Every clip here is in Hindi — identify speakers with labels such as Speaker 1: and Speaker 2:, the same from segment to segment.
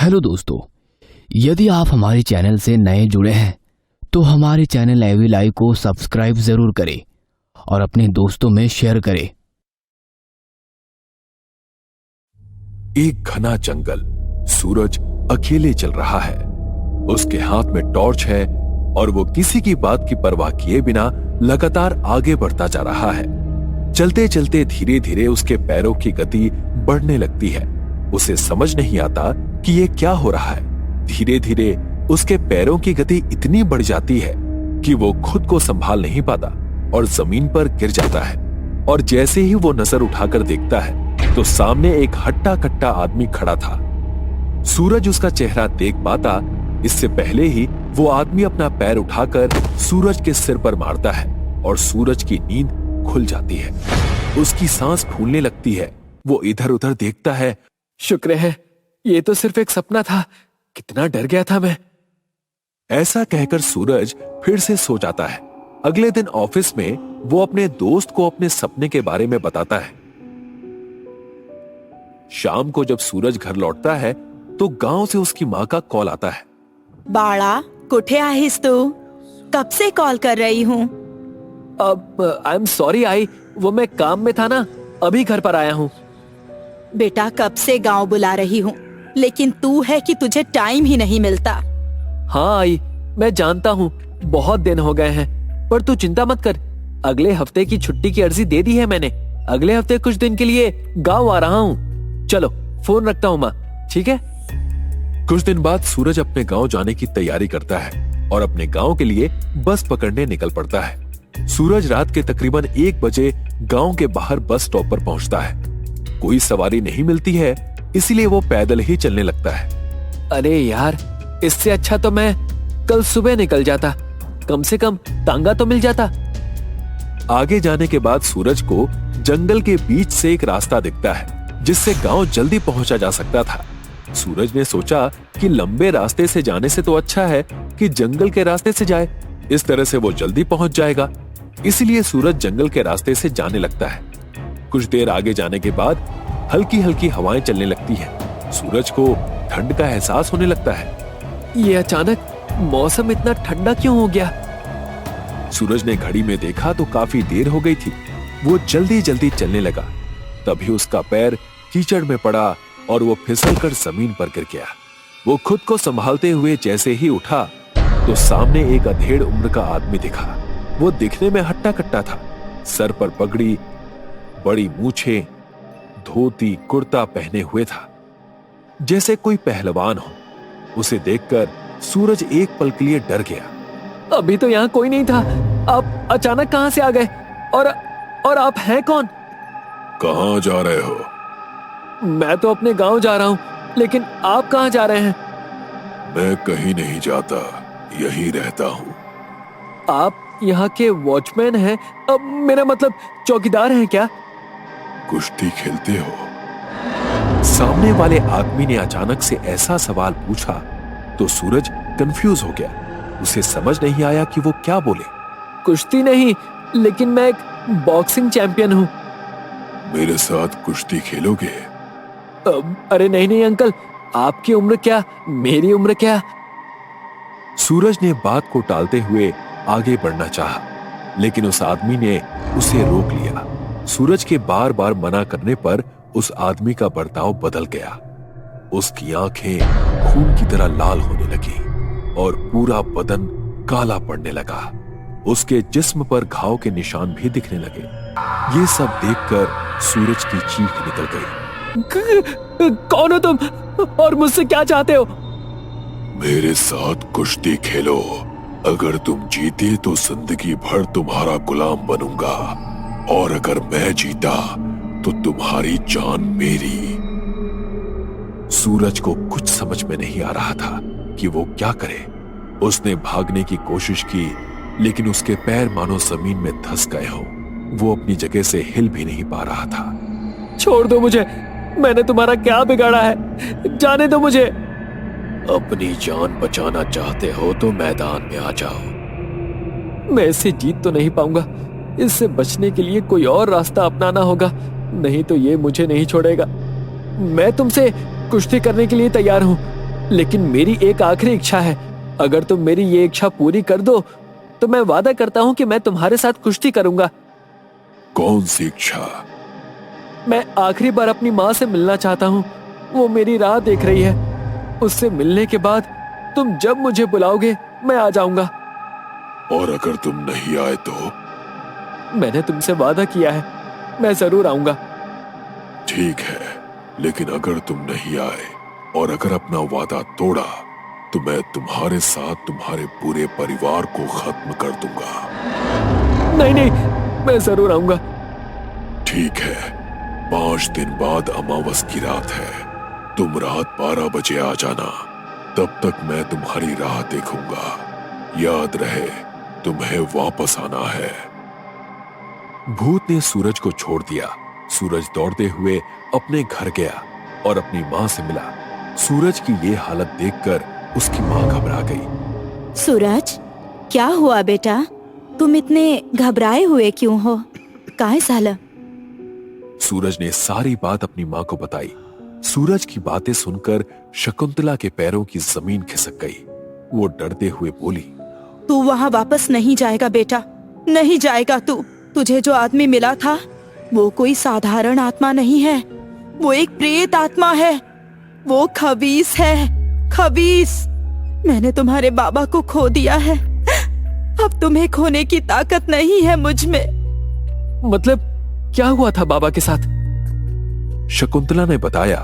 Speaker 1: हेलो दोस्तों, यदि आप हमारे चैनल से नए जुड़े हैं तो हमारे चैनल एवी लाइव को सब्सक्राइब जरूर करें और अपने दोस्तों में शेयर करें।
Speaker 2: एक घना जंगल, सूरज अकेले चल रहा है। उसके हाथ में टॉर्च है और वो किसी की बात की परवाह किए बिना लगातार आगे बढ़ता जा रहा है। चलते चलते धीरे धीरे उसके पैरों की गति बढ़ने लगती है। उसे समझ नहीं आता कि ये क्या हो रहा है। धीरे धीरे उसके पैरों की गति इतनी बढ़ जाती है कि वो खुद को संभाल नहीं पाता और जमीन पर गिर जाता है। और जैसे ही वो नजर उठाकर देखता है तो सामने एक हट्टा कट्टा आदमी खड़ा था। सूरज उसका चेहरा देख पाता इससे पहले ही वो आदमी अपना पैर उठाकर सूरज के सिर पर मारता है और सूरज की नींद खुल जाती है। उसकी सांस फूलने लगती है। वो इधर उधर देखता है।
Speaker 3: शुक्र है, ये तो सिर्फ एक सपना था। कितना डर गया था मैं।
Speaker 2: ऐसा कहकर सूरज फिर से सो जाता है। अगले दिन ऑफिस में वो अपने दोस्त को अपने सपने के बारे में बताता है। शाम को जब सूरज घर लौटता है तो गांव से उसकी माँ का कॉल आता है।
Speaker 4: बाळा, कुठे आहेस तू? कब से कॉल कर रही हूँ।
Speaker 3: अब आई एम सॉरी आई, वो मैं काम में था ना, अभी घर पर आया हूँ।
Speaker 4: बेटा, कब से गांव बुला रही हूँ, लेकिन तू है कि तुझे टाइम ही नहीं मिलता।
Speaker 3: हाँ आई, मैं जानता हूँ बहुत दिन हो गए हैं, पर तू चिंता मत कर। अगले हफ्ते की छुट्टी की अर्जी दे दी है मैंने। अगले हफ्ते कुछ दिन के लिए गांव आ रहा हूँ। चलो फोन रखता हूँ माँ, ठीक है।
Speaker 2: कुछ दिन बाद सूरज अपने गांव जाने की तैयारी करता है और अपने गांव के लिए बस पकड़ने निकल पड़ता है। सूरज रात के तकरीबन 1 बजे गांव के बाहर बस स्टॉप पर पहुंचता है। कोई सवारी नहीं मिलती है, इसीलिए वो पैदल ही चलने लगता है।
Speaker 3: अरे यार, इससे अच्छा तो मैं कल सुबह निकल जाता। कम से कम तांगा तो मिल जाता।
Speaker 2: आगे जाने के बाद सूरज को जंगल के बीच से एक रास्ता दिखता है जिससे गांव जल्दी पहुंचा जा सकता था। सूरज ने सोचा कि लंबे रास्ते से जाने से तो अच्छा है कि जंगल के रास्ते से जाए। इस तरह से वो जल्दी पहुंच जाएगा। इसलिए सूरज जंगल के रास्ते से जाने लगता है। कुछ देर आगे जाने के बाद हल्की हल्की हवाएं चलने लगती हैं। सूरज को ठंड का एहसास होने लगता है।
Speaker 3: ये अचानक मौसम इतना ठंडा क्यों हो गया?
Speaker 2: सूरज ने घड़ी में देखा तो काफी देर हो गई थी। वो जल्दी जल्दी चलने लगा। तभी उसका पैर कीचड़ में पड़ा और वो फिसलकर जमीन पर गिर गया। वो खुद को संभालते हुए जैसे ही उठा तो सामने एक अधेड़ उम्र का आदमी दिखा। वो दिखने में हट्टा कट्टा था। सर पर पगड़ी, बड़ी मूछें, धोती कुर्ता पहने हुए था, जैसे कोई पहलवान हो। उसे देखकर सूरज एक पल के लिए डर गया।
Speaker 3: अभी तो यहाँ कोई नहीं था, आप अचानक कहाँ से आ गए? और आप हैं कौन?
Speaker 2: कहाँ जा रहे हो?
Speaker 3: मैं तो अपने गांव जा रहा हूँ, लेकिन आप कहाँ जा रहे हैं?
Speaker 2: मैं कहीं नहीं जाता, यहीं रहता हूँ।
Speaker 3: आप यहाँ के वॉचमैन हैं? अब मेरा मतलब चौकीदार हैं क्या?
Speaker 2: कुश्ती खेलते हो? सामने वाले आदमी ने अचानक से ऐसा सवाल पूछा तो सूरज कंफ्यूज हो गया। उसे समझ नहीं आया कि वो क्या बोले।
Speaker 3: कुश्ती नहीं, लेकिन मैं एक बॉक्सिंग चैंपियन हूँ।
Speaker 2: मेरे साथ कुश्ती खेलोगे?
Speaker 3: अरे नहीं नहीं अंकल, आपकी उम्र क्या, मेरी उम्र क्या।
Speaker 2: सूरज ने बात को टालते हुए आगे बढ़ना चाहा, लेकिन उस आदमी ने उसे रोक लिया। सूरज के बार बार मना करने पर उस आदमी का बर्ताव बदल गया। उसकी आंखें खून की तरह लाल होने लगी और पूरा बदन काला पड़ने लगा। उसके जिस्म पर घाव के निशान भी दिखने लगे। ये सब देखकर सूरज की चीख निकल गई।
Speaker 3: कौन हो तुम और मुझसे क्या चाहते हो?
Speaker 2: मेरे साथ कुश्ती खेलो। अगर तुम जीते तो जिंदगी भर तुम्हारा गुलाम बनूंगा, और अगर मैं जीता तो तुम्हारी जान मेरी। सूरज को कुछ समझ में नहीं आ रहा था कि वो क्या करे। उसने भागने की कोशिश की, लेकिन उसके पैर मानो जमीन में धंस गए हो। वो अपनी जगह से हिल भी नहीं पा रहा था।
Speaker 3: छोड़ दो मुझे, मैंने तुम्हारा क्या बिगाड़ा है? जाने दो मुझे।
Speaker 2: अपनी जान बचाना चाहते हो तो मैदान में आ जाओ।
Speaker 3: मैं इससे जीत तो नहीं पाऊंगा। इससे बचने के लिए कोई और रास्ता अपनाना होगा, नहीं तो ये मुझे नहीं छोड़ेगा। मैं तुमसे कुश्ती करने के लिए तैयार हूँ, लेकिन मेरी एक आखिरी इच्छा है। अगर तुम मेरी ये इच्छा पूरी कर दो तो मैं वादा करता हूँ कि मैं तुम्हारे साथ कुश्ती करूंगा।
Speaker 2: कौन सी इच्छा?
Speaker 3: मैं आखिरी बार अपनी माँ से मिलना चाहता हूँ। वो मेरी राह देख रही है। उससे मिलने के बाद तुम जब मुझे बुलाओगे मैं आ जाऊंगा।
Speaker 2: और अगर तुम नहीं आए तो?
Speaker 3: मैंने तुमसे वादा किया है, मैं जरूर आऊंगा।
Speaker 2: ठीक है, लेकिन अगर तुम नहीं आए और अगर अपना वादा तोड़ा तो मैं तुम्हारे साथ तुम्हारे पूरे परिवार को खत्म कर दूंगा।
Speaker 3: नहीं नहीं, मैं जरूर आऊंगा।
Speaker 2: ठीक है, 5 दिन बाद अमावस की रात है। तुम रात 12 बजे आ जाना। तब तक मैं तुम्हारी राह देखूंगा। याद रहे, तुम्हें वापस आना है। भूत ने सूरज को छोड़ दिया। सूरज दौड़ते हुए अपने घर गया और अपनी माँ से मिला। सूरज की ये हालत देखकर उसकी माँ घबरा गई।
Speaker 4: सूरज, क्या हुआ बेटा? तुम इतने घबराए हुए क्यों हो? काय झालं?
Speaker 2: सूरज ने सारी बात अपनी माँ को बताई। सूरज की बातें सुनकर शकुंतला के पैरों की जमीन खिसक गई। वो डरते हुए बोली,
Speaker 4: तू वहाँ वापस नहीं जाएगा बेटा, नहीं जाएगा तू। तुझे जो आदमी मिला था वो कोई साधारण आत्मा नहीं है, वो एक प्रेत आत्मा है। वो खबीस है, खबीस। मैंने तुम्हारे बाबा को खो दिया है। अब तुम्हें खोने की ताकत नहीं है मुझ में।
Speaker 3: मतलब क्या हुआ था बाबा के साथ?
Speaker 2: शकुंतला ने बताया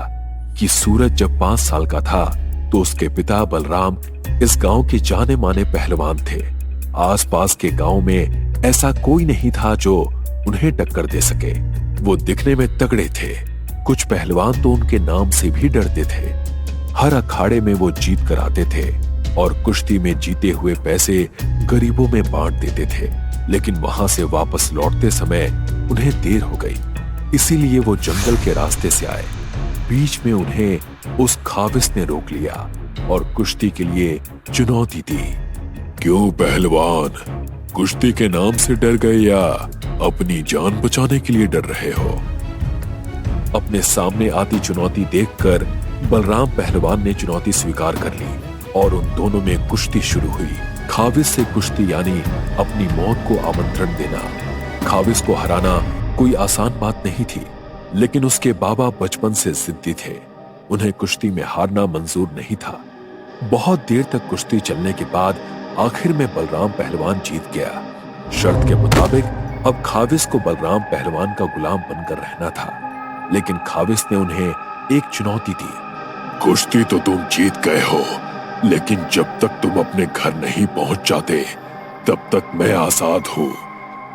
Speaker 2: कि सूरज जब 5 साल का था तो उसके पिता बलराम इस गांव के जाने माने पहलवान थे। आसपास के गांव में ऐसा कोई नहीं था जो उन्हें टक्कर दे सके। वो दिखने में तगड़े थे। कुछ पहलवान तो उनके नाम से भी डरते थे। हर अखाड़े में वो जीत कर आते थे और कुश्ती में जीते हुए पैसे गरीबों में बांट देते थे। लेकिन वहां से वापस लौटते समय उन्हें देर हो गई, इसीलिए वो जंगल के रास्ते से आए। बीच में उन्हें उस खाविस ने रोक लिया और कुश्ती के लिए चुनौती दी। क्यों पहलवान, कुश्ती के नाम से डर गए या अपनी जान बचाने के लिए डर रहे हो? अपने सामने आती चुनौती देखकर बलराम पहलवान ने चुनौती स्वीकार कर ली और उन दोनों में कुश्ती शुरू हुई। खाविस से कुश्ती यानी अपनी मौत को आमंत्रण देना। खाविस को हराना कोई आसान बात नहीं थी, लेकिन उसके बाबा बचपन से जिद्दी थे। उन्हें कुश्ती में हारना मंजूर नहीं था। बहुत देर तक कुश्ती चलने के बाद आखिर में बलराम पहलवान जीत गया। शर्त के मुताबिक अब खाविस को बलराम पहलवान का गुलाम बनकर रहना था, लेकिन खाविस ने उन्हें एक चुनौती दी। कुश्ती तो तुम जीत गए हो, लेकिन जब तक तुम अपने घर नहीं पहुंच जाते तब तक मैं आजाद हूं।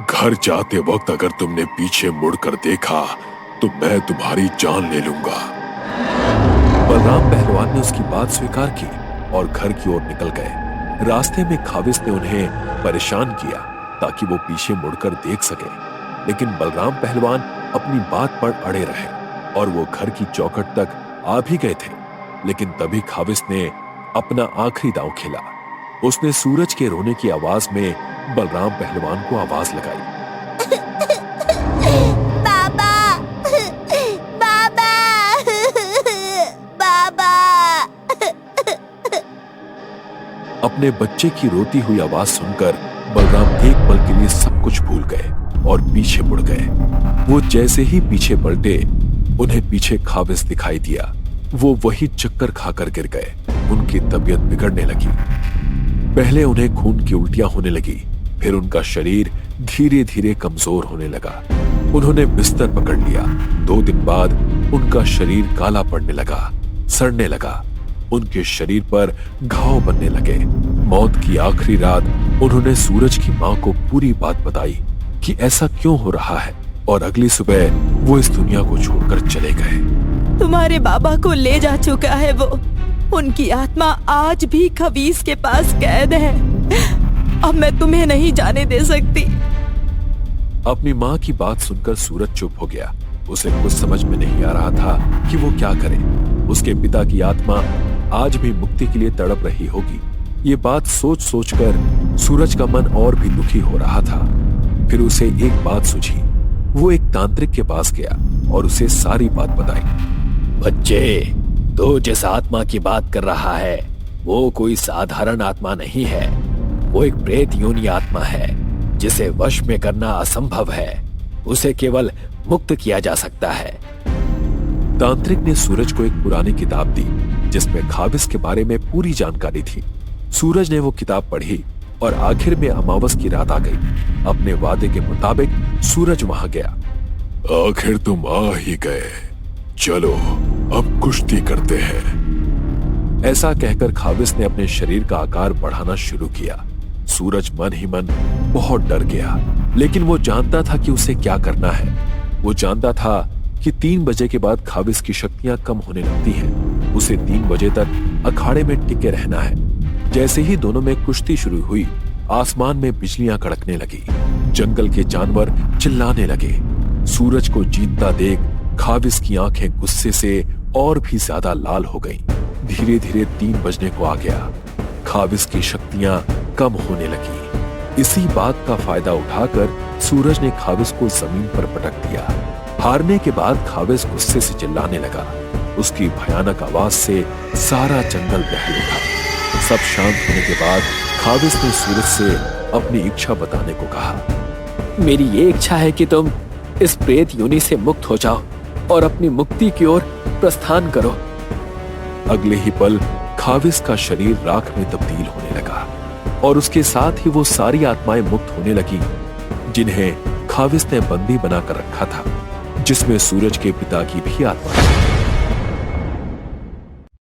Speaker 2: घर जाते वक्त अगर तुमने पीछे मुड़कर देखा तो मैं तुम्हारी जान ले लूंगा। बलराम पहलवान ने उसकी बात स्वीकार की और घर की ओर निकल गए। रास्ते में खाविस ने उन्हें परेशान किया ताकि वो पीछे मुड़कर देख सके, लेकिन बलराम पहलवान अपनी बात पर अड़े रहे और वो घर की चौखट तक आ भी गए थे। लेकिन तभी खाविस ने अपना आखिरी दांव खेला। उसने सूरज के रोने की आवाज में बलराम पहलवान को आवाज लगाई।
Speaker 5: बाबा, बाबा, बाबा।
Speaker 2: अपने बच्चे की रोती हुई आवाज सुनकर बलराम एक पल के लिए सब कुछ भूल गए और पीछे मुड़ गए। वो जैसे ही पीछे पलटे उन्हें पीछे खाविस दिखाई दिया। वो वही चक्कर खाकर गिर गए। उनकी तबीयत बिगड़ने लगी। पहले उन्हें खून की उल्टियां होने लगी, फिर उनका शरीर धीरे धीरे कमजोर होने लगा। उन्होंने बिस्तर पकड़ लिया। 2 दिन बाद उनका शरीर काला पड़ने लगा, सड़ने लगा। उनके शरीर पर घाव बनने लगे। मौत की आखिरी रात उन्होंने सूरज की माँ को पूरी बात बताई कि ऐसा क्यों हो रहा है, और अगली सुबह वो इस दुनिया को छोड़कर चले गए।
Speaker 4: तुम्हारे बाबा को ले जा चुका है वो। उनकी आत्मा आज भी खबीस के पास कैद है। अब मैं तुम्हें नहीं जाने दे सकती।
Speaker 2: अपनी माँ की बात सुनकर सूरज चुप हो गया। उसे कुछ समझ में नहीं आ रहा था कि वो क्या करे। उसके पिता की आत्मा आज भी मुक्ति के लिए तड़प रही होगी। ये बात सोच सोचकर सूरज का मन और भी दुखी हो रहा था। फिर उसे एक बात सूझी। वो एक तांत्रिक के पास गया और उसे सारी बात बताई।
Speaker 1: बच्चे,
Speaker 3: तो जिस आत्मा की बात कर रहा है वो कोई साधारण आत्मा नहीं है। वो एक प्रेत योनि आत्मा है जिसे वश में करना असंभव है। उसे केवल मुक्त किया जा सकता है।
Speaker 2: तांत्रिक ने सूरज को एक पुरानी किताब दी जिसमें खाविस के बारे में पूरी जानकारी थी। सूरज ने वो किताब पढ़ी और आखिर में अमावस की रात आ गई। अपने वादे के मुताबिक सूरज वहां गया।
Speaker 6: आखिर तुम आ ही गए, चलो अब कुश्ती करते हैं।
Speaker 2: ऐसा कहकर खाविस ने अपने शरीर का आकार बढ़ाना शुरू किया। सूरज मन ही मन बहुत डर गया, लेकिन वो जानता था कि उसे क्या करना है। वो जानता था कि 3 बजे के बाद खाविस की शक्तियां कम होने लगती हैं। उसे 3 बजे तक अखाड़े में टिके रहना है। जैसे ही दोनों में कुश्ती शुरू हुई, आसमान में बिजलियां कड़कने लगी। जंगल के जानवर चिल्लाने लगे। सूरज को जीतता देख खाविस की आंखें गुस्से से और भी ज्यादा लाल हो गईं। धीरे धीरे 3 बजने को आ गया। खाविस की शक्तियां कम होने लगी। इसी बात का फायदा उठाकर सूरज ने खाविस को जमीन पर पटक दिया। हारने के बाद खाविस गुस्से से चिल्लाने लगा। उसकी भयानक आवाज से सारा जंगल दहल उठा। सब शांत होने के बाद खाविस ने सूरज से अपनी इच्छा बताने को कहा।
Speaker 3: मेरी ये इच्छा है कि तुम इस प्रेत योनि से मुक्त हो जाओ और अपनी मुक्ति की ओर प्रस्थान करो।
Speaker 2: अगले ही पल खाविस का शरीर राख में तब्दील होने लगा और उसके साथ ही वो सारी आत्माएं मुक्त होने लगी जिन्हें खाविस ने बंदी बनाकर रखा था, जिसमें सूरज के पिता की भी आत्मा थी।